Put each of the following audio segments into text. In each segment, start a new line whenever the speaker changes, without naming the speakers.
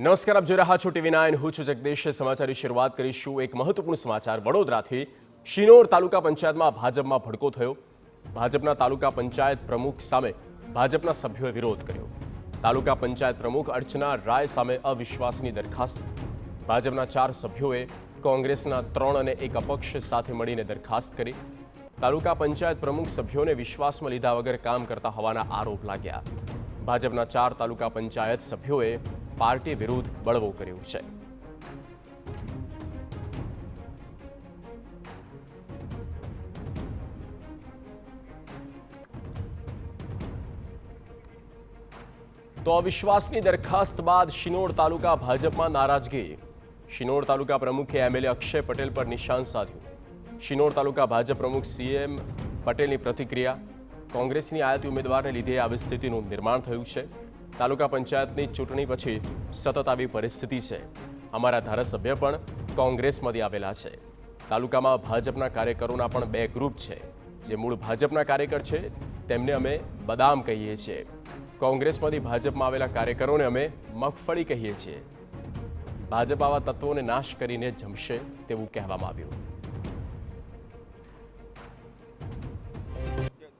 નમસ્કાર, આપ જોઈ રહ્યા છો TV9. હું છું જગદીશ. સમાચારની શરૂઆત કરીશું એક મહત્વપૂર્ણ સમાચાર વડોદરાથી. શિનોર તાલુકા પંચાયતમાં ભાજપમાં ભડકો થયો. ભાજપના તાલુકા પંચાયત પ્રમુખ સામે ભાજપના સભ્યોએ વિરોધ કર્યો. તાલુકા પંચાયત પ્રમુખ અર્ચના રાય સામે અવિશ્વાસની દરખાસ્ત. ભાજપના 4 સભ્યોએ કોંગ્રેસના 3 અને એક અપક્ષ સાથે મળીને દરખાસ્ત કરી. તાલુકા પંચાયત પ્રમુખ સભ્યોને વિશ્વાસમાં લીધા વગર કામ કરતા હોવાના આરોપ લાગ્યા. ભાજપના 4 તાલુકા પંચાયત સભ્યોએ પાર્ટી વિરુદ્ધ બળવો કર્યો છે. તો અવિશ્વાસની દરખાસ્ત બાદ શિનોર તાલુકા ભાજપમાં નારાજગી. શિનોર તાલુકા પ્રમુખે MLA અક્ષય પટેલ પર નિશાન સાધ્યું. શિનોર તાલુકા ભાજપ પ્રમુખ CM પટેલની પ્રતિક્રિયા. કોંગ્રેસની આયાતી ઉમેદવારને લીધે આવી સ્થિતિનું નિર્માણ થયું છે. તાલુકા પંચાયતની ચૂંટણી પછી સતત આવી પરિસ્થિતિ છે. અમારા ધારાસભ્ય પણ કોંગ્રેસમાંથી આવેલા છે. તાલુકામાં ભાજપના કાર્યકરોના પણ 2 ગ્રુપ છે. જે મૂળ ભાજપના કાર્યકર છે તેમને અમે બદામ કહીએ છીએ. કોંગ્રેસમાંથી ભાજપમાં આવેલા કાર્યકરોને અમે મગફળી કહીએ છીએ. ભાજપ આવા તત્વોને નાશ કરીને જમશે તેવું કહેવામાં આવ્યું.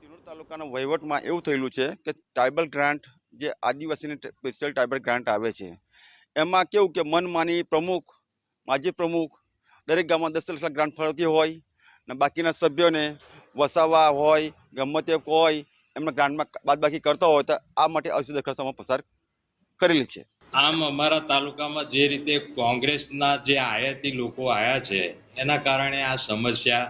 શિનોર તાલુકાના વહીવટમાં એવું થયેલું છે કે ટ્રાઇબલ ગ્રાન્ટ, જે આદિવાસીની સ્પેશિયલ ટ્રાઇબલ ગ્રાન્ટ આવે છે, એમાં કેવું કે મનમાની પ્રમુખ, માજી પ્રમુખ દરેક ગામમાં 10 લાખ ગ્રાન્ટ ફળતી હોય ને બાકીના સભ્યોને વસાવા હોય, ગમે તે હોય એમના ગ્રાન્ટમાં બાદબાકી કરતા હોય તો આ માટે અરજી દરખાસ્તમાં પસાર કરેલી છે.
આમ અમારા તાલુકામાં જે રીતે કોંગ્રેસના જે આયાતી લોકો આવ્યા છે એના કારણે આ સમસ્યા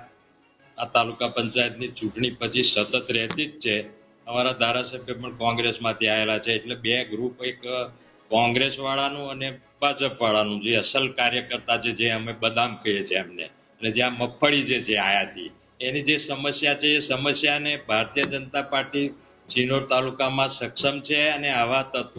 આ તાલુકા પંચાયતની ચૂંટણી પછી સતત રહેતી જ છે. અમારા ધારાસભ્ય પણ કોંગ્રેસમાંથી આવેલા છે, એટલે 2 ગ્રુપ, એક કોંગ્રેસ વાળાનું અને ભાજપ વાળાનું, જે અસલ કાર્યકર્તા છે, જે અમે બદામ કહીએ છીએ એમને, અને જે આ મગફળી જે છે આયાતી, એની જે સમસ્યા છે એ સમસ્યાને ભારતીય જનતા પાર્ટી શિનોર તાલુકામાં સક્ષમ છે અને આવા તત્વો